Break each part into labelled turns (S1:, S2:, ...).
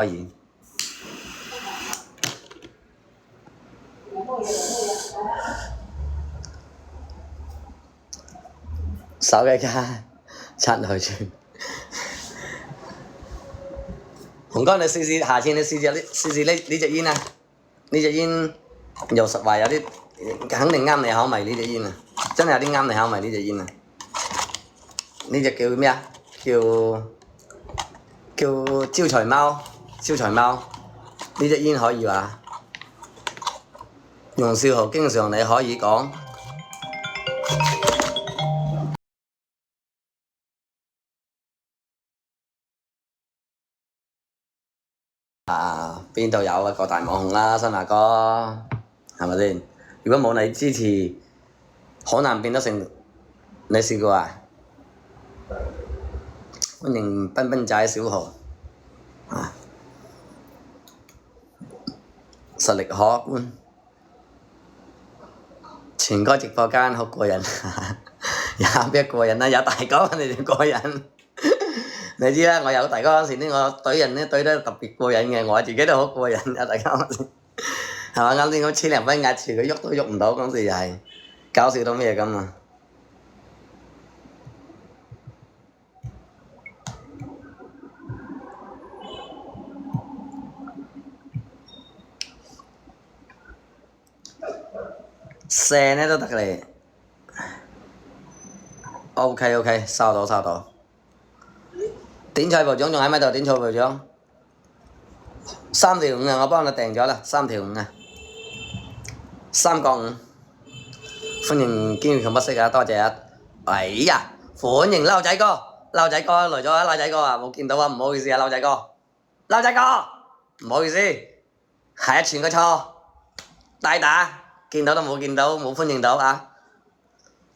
S1: 可以。手機卡插落去。紅哥，你試試，下次你試試呢隻煙啊！呢隻煙又實話有啲肯定啱你口味呢隻煙啊！真係有啲啱你口味呢隻煙啊！呢隻叫咩啊？叫招財貓，招財貓呢隻煙可以話用少豪經常你可以講。邊度有啊？各大網紅啦，新華哥，係咪先？如果冇你支持，好難變得成。你試過啊？歡迎彬彬仔小豪，實力可觀。全個直播間好過癮，有邊過癮啊？有大哥你哋過癮。你知啦，我有大哥嗰時呢，我懟人呢懟得特別過癮嘅，我自己都好過癮啊！大家嗰時係嘛？啱先我千零分壓住佢喐都喐唔到，嗰時又係搞笑到咩咁啊！射呢都得嚟 ，OK， 收到。點菜部長仲喺咪度？點菜部長3條5啊，我幫你訂咗啦，3條5啊，3個5。歡迎堅決不息啊，多謝啊！哎呀，歡迎撈仔哥來咗啊，撈仔哥啊，冇見到啊，唔好意思啊，撈仔哥，唔好意思，係一傳嘅錯，大打，見到都冇見到，冇歡迎到啊！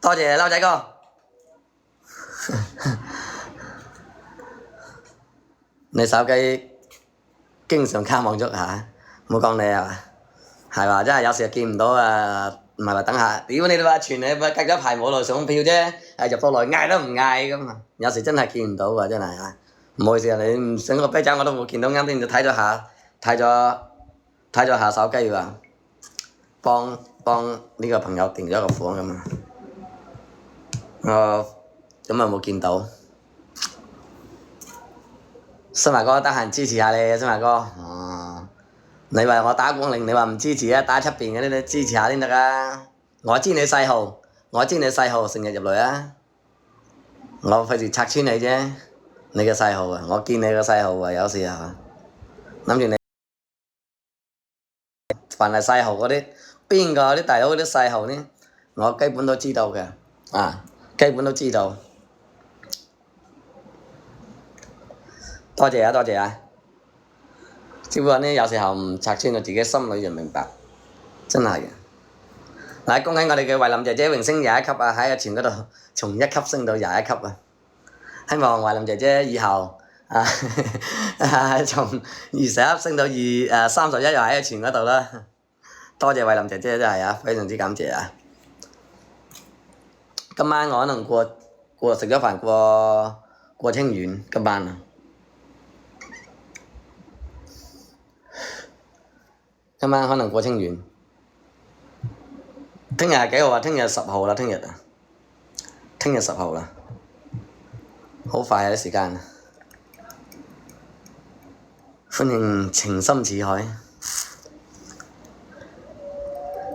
S1: 多謝撈仔哥。你手機經常卡網速嚇，冇講你啊，係嘛？真係有時見唔到啊，唔係話等下，屌你哋話傳你咪隔咗排冇來上票啫，入到來嗌都唔嗌咁啊！有時真係見唔到啊，真係啊！唔好意思啊，你唔醒個啤酒我都冇見到，啱先就睇咗下手機喎，幫呢個朋友訂咗個款咁啊，咁啊冇見到。新華哥得閒支持下你，新華哥。你話我打廣寧，你話唔支持啊？打出邊嗰啲你支持下先得啊！我知你細號，成日入嚟啊！我費事拆穿你啫，你嘅細號啊！我見你嘅細號啊，有時候諗住你，凡係細號嗰啲，邊個啲大佬嗰啲細號呢？我基本都知道嘅，基本都知道。多謝啊！只不過呢，有時候唔拆穿我自己心裏就明白，真係嘅。嗱，恭喜我哋嘅慧琳姐姐榮升21級啊！喺個群嗰度從1級升到21級啊！希望慧琳姐姐以後從21升到31又喺個群嗰度啦。多謝慧琳姐姐真係啊，非常之感謝啊！今晚我可能食咗飯過清遠今晚啊！今晚可能過清遠，聽日係幾號啊？聽日10號啦，聽日10號啦，好快啊啲時間。歡迎情深似海，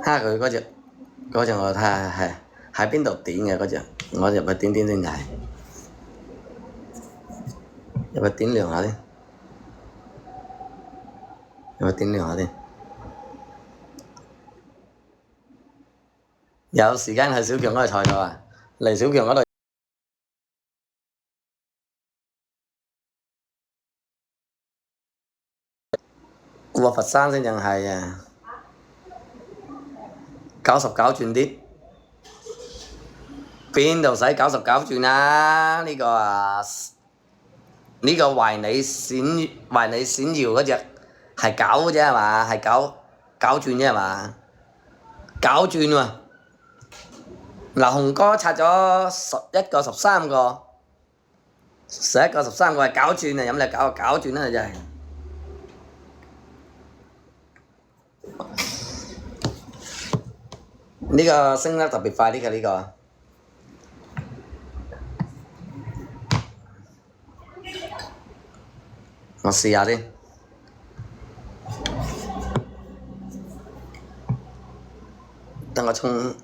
S1: 佢嗰隻我睇下係喺邊度點嘅嗰隻，我入去點先睇，入去點亮下先，有時間去小強嗰度坐坐啊！嚟小強嗰度過佛山先正係啊！99轉啲，邊度使99轉啊？呢個懷你閃耀嗰隻係9啫係嘛？係9轉啫係嘛？9轉喎！嗱，紅哥拆咗11個、13個，11個、13個係9轉啊！有冇你9轉啊？真係呢個升得特別快啲嘅呢個。我試下先。等我沖。